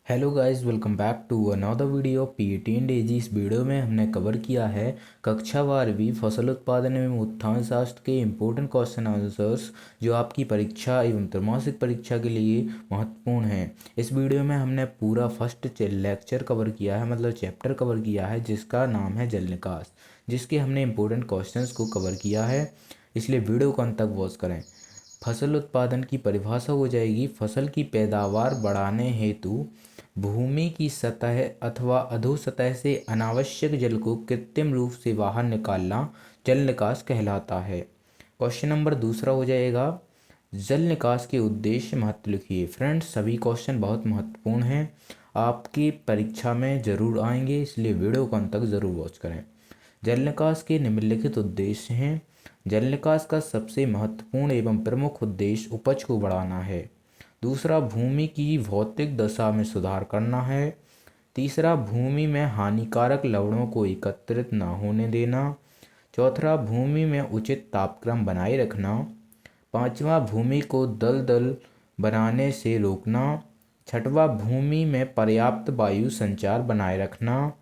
Hello guys, welcome back to another video PET and AG. इस वीडियो में हमने कवर किया है कक्षा 12वीं फसल उत्पादन एवं उत्थान शास्त्र के इम्पोर्टेंट क्वेश्चन आंसर्स जो आपकी परीक्षा एवं त्रैमासिक परीक्षा के लिए महत्वपूर्ण हैं। इस वीडियो में हमने पूरा फर्स्ट लेक्चर कवर किया है, मतलब चैप्टर कवर किया है, जिसका नाम है जल निकास, जिसके हमने इम्पोर्टेंट क्वेश्चंस को कवर किया है। इसलिए वीडियो को अंत तक वॉच करें। फसल उत्पादन की परिभाषा हो जाएगी फसल की पैदावार बढ़ाने हेतु भूमि की सतह अथवा अधोसतह से अनावश्यक जल को कृत्रिम रूप से बाहर निकालना जल निकास कहलाता है। क्वेश्चन नंबर दूसरा हो जाएगा जल निकास के उद्देश्य महत्व लिखिए। फ्रेंड्स, सभी क्वेश्चन बहुत महत्वपूर्ण हैं, आपकी परीक्षा में जरूर आएंगे, इसलिए वीडियो को अंत तक जरूर वॉच करें। जल निकास के निम्नलिखित उद्देश्य हैं। जल निकास का सबसे महत्वपूर्ण एवं प्रमुख उद्देश्य उपज को बढ़ाना है। दूसरा, भूमि की भौतिक दशा में सुधार करना है। तीसरा, भूमि में हानिकारक लवणों को एकत्रित न होने देना। चौथा, भूमि में उचित तापक्रम बनाए रखना। पांचवा, भूमि को दलदल बनाने से रोकना। छठवां, भूमि में पर्याप्त वायु संचार बनाए रखना।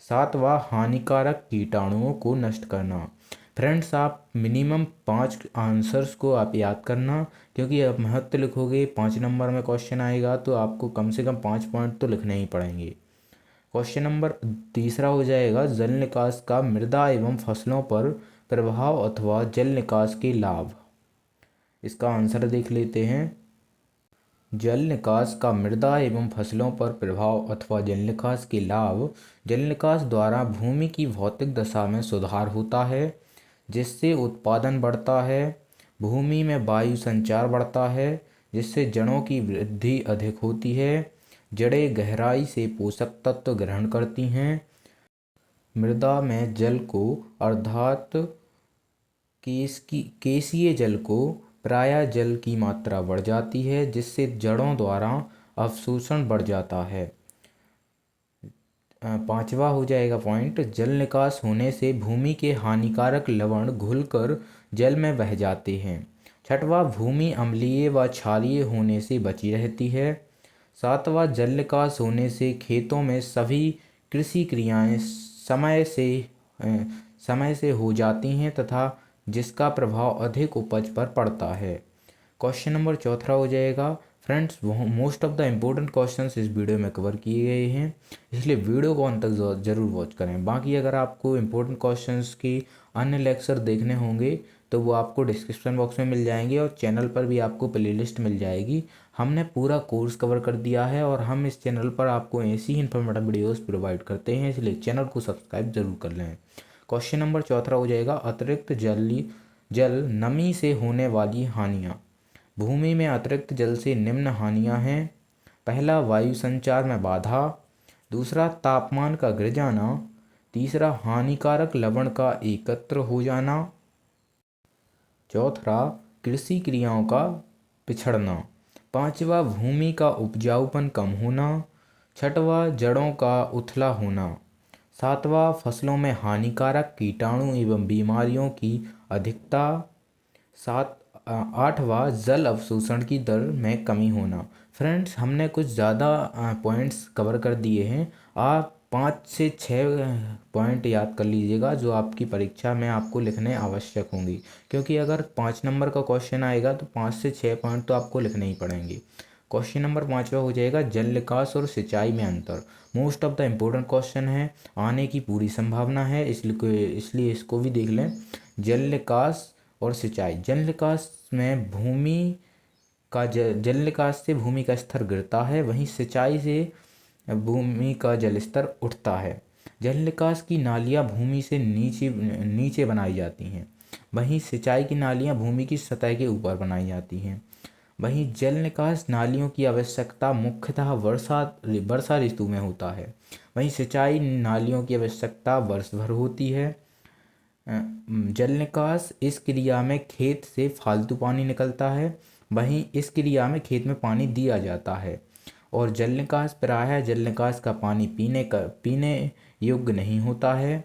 सातवां, हानिकारक कीटाणुओं को नष्ट करना। फ्रेंड्स, आप मिनिमम 5 आंसर्स को आप याद करना, क्योंकि आप महत्व लिखोगे 5 नंबर में क्वेश्चन आएगा तो आपको कम से कम 5 पॉइंट तो लिखने ही पड़ेंगे। क्वेश्चन नंबर तीसरा हो जाएगा जल निकास का मृदा एवं फसलों पर प्रभाव अथवा जल निकास के लाभ। इसका आंसर देख लेते हैं। जल निकास का मृदा एवं फसलों पर प्रभाव अथवा जल निकास के लाभ। जल निकास द्वारा भूमि की भौतिक दशा में सुधार होता है, जिससे उत्पादन बढ़ता है। भूमि में वायु संचार बढ़ता है, जिससे जड़ों की वृद्धि अधिक होती है। जड़ें गहराई से पोषक तत्व ग्रहण करती हैं। मृदा में जल को अर्थात केशीय जल को प्रायः जल की मात्रा बढ़ जाती है, जिससे जड़ों द्वारा अवशोषण बढ़ जाता है। पांचवा हो जाएगा पॉइंट, जल निकास होने से भूमि के हानिकारक लवण घुलकर जल में बह जाते हैं। छठवां, भूमि अम्लीय व क्षारीय होने से बची रहती है। सातवां, जल निकास होने से खेतों में सभी कृषि क्रियाएं समय से हो जाती हैं तथा जिसका प्रभाव अधिक उपज पर पड़ता है। क्वेश्चन नंबर चौथा हो जाएगा। Friends, most of the important questions इस वीडियो में कवर किए गए हैं, इसलिए वीडियो को अंत तक जरूर वॉच करें। बाकी अगर आपको इम्पोर्टेंट क्वेश्चंस की अन्य लेक्चर देखने होंगे तो वो आपको डिस्क्रिप्शन बॉक्स में मिल जाएंगे और चैनल पर भी आपको प्लेलिस्ट मिल जाएगी। हमने पूरा कोर्स कवर कर दिया है और हम इस चैनल पर आपको ऐसी ही इन्फॉर्मेटिव वीडियोस प्रोवाइड करते हैं, इसलिए चैनल को सब्सक्राइब जरूर कर लें। क्वेश्चन नंबर चौथा हो जाएगा अतिरिक्त जल नमी से होने वाली हानियाँ। भूमि में अतिरिक्त जल से निम्न हानियाँ हैं। पहला, वायु संचार में बाधा। दूसरा, तापमान का गिर जाना। तीसरा, हानिकारक लवण का एकत्र हो जाना। चौथा, कृषि क्रियाओं का पिछड़ना। पांचवा, भूमि का उपजाऊपन कम होना। छठवां, जड़ों का उथला होना। सातवां, फसलों में हानिकारक कीटाणु एवं बीमारियों की अधिकता। आठवां, जल अवशोषण की दर में कमी होना। फ्रेंड्स, हमने कुछ ज़्यादा पॉइंट्स कवर कर दिए हैं। आप 5 से 6 पॉइंट याद कर लीजिएगा जो आपकी परीक्षा में आपको लिखने आवश्यक होंगी, क्योंकि अगर 5 नंबर का क्वेश्चन आएगा तो 5 से 6 पॉइंट तो आपको लिखने ही पड़ेंगे। क्वेश्चन नंबर 5वां हो जाएगा जल निकास और सिंचाई में अंतर। Most of the important question है, आने की पूरी संभावना है, इसलिए इसको भी देख लें। जल निकास और सिंचाई। जल निकास में जल निकास से भूमि का स्तर गिरता है, वहीं सिंचाई से भूमि का जल स्तर उठता है। जल निकास की नालियाँ भूमि से नीचे नीचे बनाई जाती हैं, वहीं सिंचाई की नालियाँ भूमि की सतह के ऊपर बनाई जाती हैं। वहीं जल निकास नालियों की आवश्यकता मुख्यतः वर्षा ऋतु में होता है, वहीं सिंचाई नालियों की आवश्यकता वर्ष भर होती है। जल निकास इस क्रिया में खेत से फालतू पानी निकलता है, वहीं इस क्रिया में खेत में पानी दिया जाता है। और जल निकास प्रायः जल निकास का पानी पीने योग्य नहीं होता है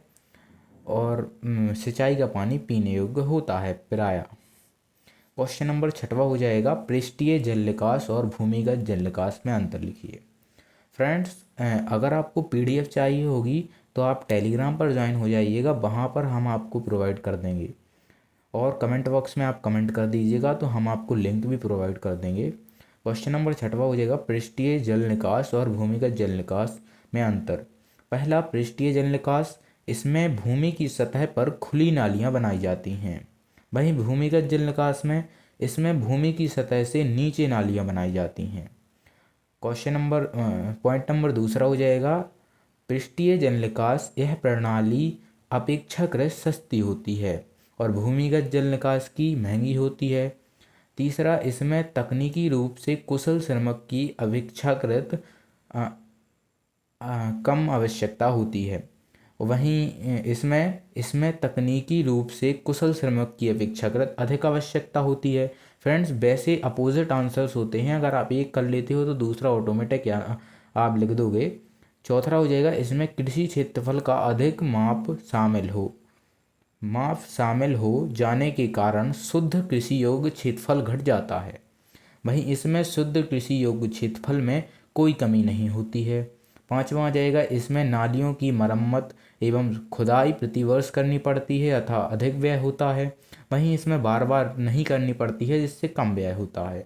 और सिंचाई का पानी पीने योग्य होता है प्रायः। क्वेश्चन नंबर 6वां हो जाएगा पृष्ठीय जल निकास और भूमिगत जल निकास में अंतर लिखिए। फ्रेंड्स, अगर आपको पीडीएफ चाहिए होगी तो आप टेलीग्राम पर ज्वाइन हो जाइएगा, वहाँ पर हम आपको प्रोवाइड कर देंगे। और कमेंट बॉक्स में आप कमेंट कर दीजिएगा तो हम आपको लिंक भी प्रोवाइड कर देंगे। क्वेश्चन नंबर 6वां हो जाएगा, पृष्ठीय जल निकास और भूमिगत जल निकास में अंतर। पहला, पृष्ठीय जल निकास, इसमें भूमि की सतह पर खुली नालियाँ बनाई जाती हैं। वहीं भूमिगत जल निकास में इसमें भूमि की सतह से नीचे नालियाँ बनाई जाती हैं। पॉइंट नंबर दूसरा हो जाएगा, पृष्ठीय जल निकास, यह प्रणाली अपेक्षाकृत सस्ती होती है और भूमिगत जल निकास की महंगी होती है। तीसरा, इसमें तकनीकी रूप से कुशल श्रमिक की अपेक्षाकृत कम आवश्यकता होती है। वहीं इसमें तकनीकी रूप से कुशल श्रमिक की अपेक्षाकृत अधिक आवश्यकता होती है। फ्रेंड्स, वैसे अपोजिट आंसर्स होते हैं, अगर आप एक कर लेते हो तो दूसरा ऑटोमेटिक या आप लिख दोगे। चौथा हो जाएगा, इसमें कृषि क्षेत्रफल का अधिक माप शामिल हो जाने के कारण शुद्ध कृषि योग्य क्षेत्रफल घट जाता है। वहीं इसमें शुद्ध कृषि योग्य क्षेत्रफल में कोई कमी नहीं होती है। पांचवा आ जाएगा, इसमें नालियों की मरम्मत एवं खुदाई प्रतिवर्ष करनी पड़ती है अतः अधिक व्यय होता है। वहीं इसमें बार बार नहीं करनी पड़ती है जिससे कम व्यय होता है।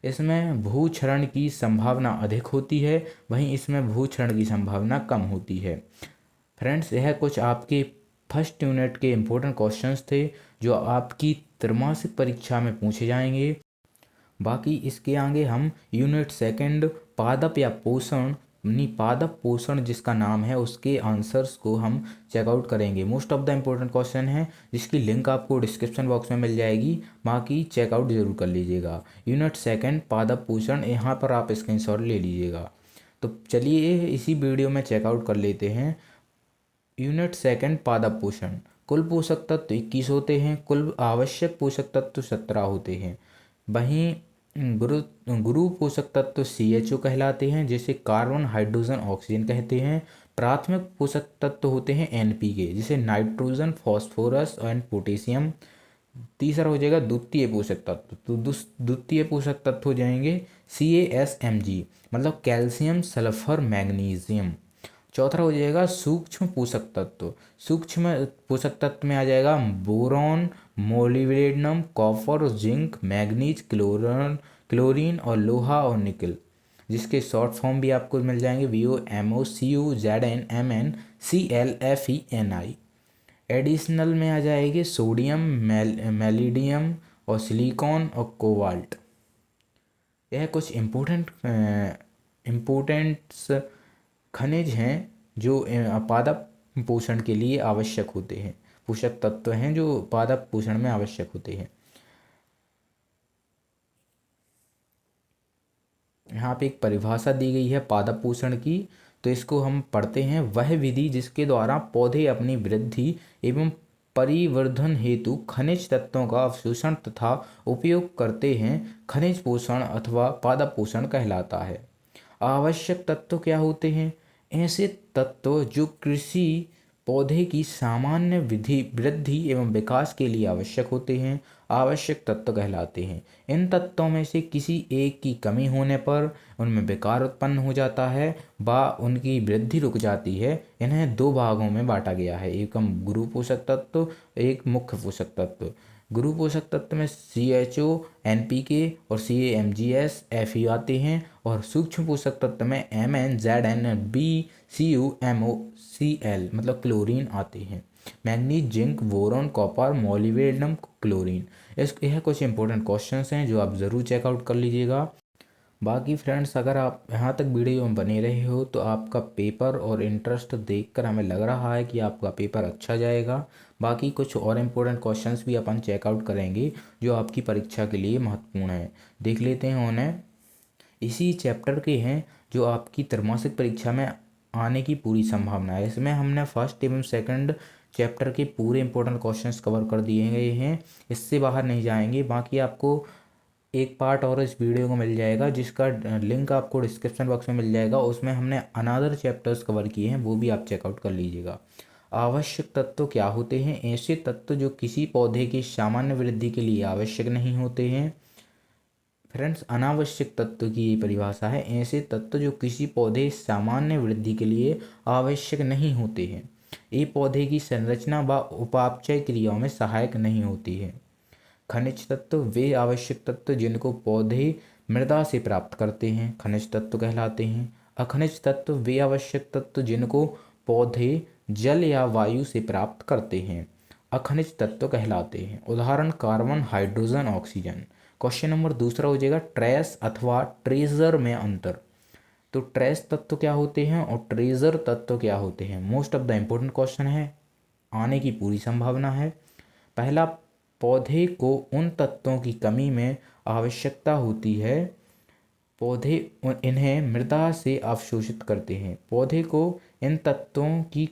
इसमें भूक्षरण की संभावना अधिक होती है, वहीं इसमें भूक्षरण की संभावना कम होती है। फ्रेंड्स, यह कुछ आपके फर्स्ट यूनिट के इम्पोर्टेंट क्वेश्चंस थे जो आपकी त्रैमासिक परीक्षा में पूछे जाएंगे। बाकी इसके आगे हम यूनिट सेकंड पादप या पोषण पादप पोषण जिसका नाम है उसके आंसर्स को हम चेकआउट करेंगे। Most of the important question है जिसकी लिंक आपको डिस्क्रिप्शन बॉक्स में मिल जाएगी, बाकी चेकआउट जरूर कर लीजिएगा। यूनिट सेकंड पादप पोषण, यहाँ पर आप स्क्रीनशॉट ले लीजिएगा। तो चलिए इसी वीडियो में चेकआउट कर लेते हैं। यूनिट सेकंड पादप पोषण, कुल पोषक तत्व 21 होते हैं, कुल आवश्यक पोषक तत्व 17 होते हैं। वहीं गुरु पोषक तत्व CHO कहलाते हैं, जिसे कार्बन हाइड्रोजन ऑक्सीजन कहते हैं। प्राथमिक पोषक तत्व होते हैं NPK, जिसे नाइट्रोजन फॉस्फोरस एंड पोटेशियम। तीसरा हो जाएगा द्वितीय पोषक तत्व, तो द्वितीय पोषक तत्व हो जाएंगे CASMG, मतलब कैल्शियम सल्फर मैग्नीशियम। चौथा हो जाएगा सूक्ष्म पोषक तत्व। सूक्ष्म पोषक तत्व में आ जाएगा boron, molybdenum, copper, zinc, manganese, chlorine और लोहा और निकल, जिसके शॉर्ट फॉर्म भी आपको मिल जाएंगे VOMO, CU, ZN, MN, CL, FeNi। Additional में आ जाएंगे सोडियम, मैलिडियम और सिलिकॉन और कोबाल्ट। यह कुछ इम्पोर्टेंट्स खनिज हैं जो पादप पोषण के लिए आवश्यक होते हैं, पोषक तत्व हैं जो पादप पोषण में आवश्यक होते हैं। यहाँ पे एक परिभाषा दी गई है पादप पोषण की, तो इसको हम पढ़ते हैं। वह विधि जिसके द्वारा पौधे अपनी वृद्धि एवं परिवर्धन हेतु खनिज तत्वों का अवशोषण तथा उपयोग करते हैं, खनिज पोषण अथवा पादप पोषण कहलाता है। आवश्यक तत्व क्या होते हैं? ऐसे तत्व जो कृषि पौधे की सामान्य वृद्धि एवं विकास के लिए आवश्यक होते हैं, आवश्यक तत्व कहलाते हैं। इन तत्वों में से किसी एक की कमी होने पर उनमें विकार उत्पन्न हो जाता है व उनकी वृद्धि रुक जाती है। इन्हें दो भागों में बांटा गया है, एक गुरु पोषक तत्व, एक मुख्य पोषक तत्व। गुरु पोषक तत्व में CHO, NPK और CAMGS, Fe आते हैं, और सूक्ष्म पोषक तत्व में MN, ZN, B, CU, MO, Cl मतलब क्लोरीन आते हैं। Manganese, zinc, boron, copper, molybdenum, chlorine. यह कुछ इंपॉर्टेंट क्वेश्चंस हैं जो आप ज़रूर चेकआउट कर लीजिएगा। बाकी फ्रेंड्स, अगर आप यहाँ तक वीडियो में बने रहे हो तो आपका पेपर और इंटरेस्ट देखकर हमें लग रहा है कि आपका पेपर अच्छा जाएगा। बाकी कुछ और इम्पोर्टेंट क्वेश्चंस भी अपन चेकआउट करेंगे जो आपकी परीक्षा के लिए महत्वपूर्ण है। देख लेते हैं उन्हें। इसी चैप्टर के हैं जो आपकी त्रैमासिक परीक्षा में आने की पूरी संभावना है। इसमें हमने फर्स्ट एवं सेकंड चैप्टर के पूरे इंपॉर्टेंट क्वेश्चंस कवर कर दिए गए हैं, इससे बाहर नहीं जाएंगे। बाकी आपको एक पार्ट और इस वीडियो को मिल जाएगा जिसका लिंक आपको डिस्क्रिप्शन बॉक्स में मिल जाएगा, उसमें हमने अनदर चैप्टर्स कवर किए हैं, वो भी आप चेकआउट कर लीजिएगा। आवश्यक तत्व क्या होते हैं? ऐसे तत्व जो किसी पौधे की सामान्य वृद्धि के लिए आवश्यक नहीं होते हैं। फ्रेंड्स, अनावश्यक तत्व की ये परिभाषा है, ऐसे तत्व जो किसी पौधे सामान्य वृद्धि के लिए आवश्यक नहीं होते हैं। ये पौधे की संरचना व उपापचय क्रियाओं में सहायक नहीं होती है। खनिज तत्व वे आवश्यक तत्व जिनको पौधे मृदा से प्राप्त करते हैं, खनिज तत्व कहलाते हैं। अखनिज तत्व वे आवश्यक तत्व जिनको पौधे जल या वायु से प्राप्त करते हैं, अखनिज तत्व कहलाते हैं। उदाहरण carbon, hydrogen, oxygen. Question number दूसरा हो जाएगा ट्रेस अथवा ट्रेजर में अंतर। तो ट्रेस तत्व क्या होते हैं और ट्रेजर तत्व क्या होते हैं, most of the important question है, आने की पूरी संभावना है। पहला, पौधे को उन तत्वों की कमी में आवश्यकता होती है, पौधे इन्हें मृदा से अवशोषित करते हैं। पौधे को इन तत्वों की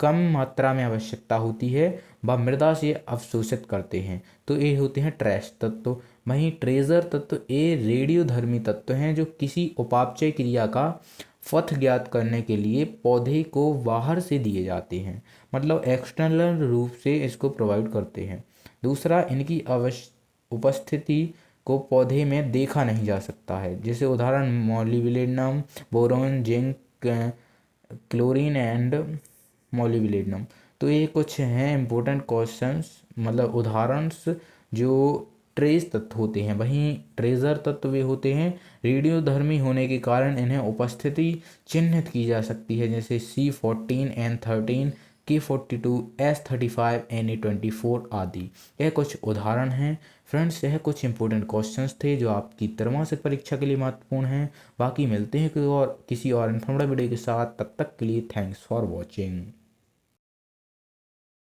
कम मात्रा में आवश्यकता होती है, वह मृदा से अवशोषित करते हैं, तो ये होते हैं ट्रेस तत्व। वहीं ट्रेजर तत्व ये रेडियोधर्मी तत्व हैं जो किसी उपापचय क्रिया का पथ ज्ञात करने के लिए पौधे को बाहर से दिए जाते हैं, मतलब एक्सटर्नल रूप से इसको प्रोवाइड करते हैं। दूसरा, इनकी उपस्थिति को पौधे में देखा नहीं जा सकता है, जैसे उदाहरण molybdenum, boron, zinc, chlorine and molybdenum. तो ये कुछ हैं इम्पोर्टेंट क्वेश्चंस, मतलब उदाहरणस जो ट्रेस तत्व होते हैं। वहीं ट्रेजर तत्व वे होते हैं रेडियोधर्मी होने के कारण इन्हें उपस्थिति चिन्हित की जा सकती है, जैसे C14, N13, K42, S35, Na24 आदि। यह कुछ उदाहरण हैं। फ्रेंड्स, यह कुछ इंपॉर्टेंट क्वेश्चंस थे जो आपकी त्रैमासिक परीक्षा के लिए महत्वपूर्ण हैं। बाकी मिलते हैं किसी और इन्फॉर्मेटिव वीडियो के साथ, तब तक के लिए थैंक्स फॉर वॉचिंग।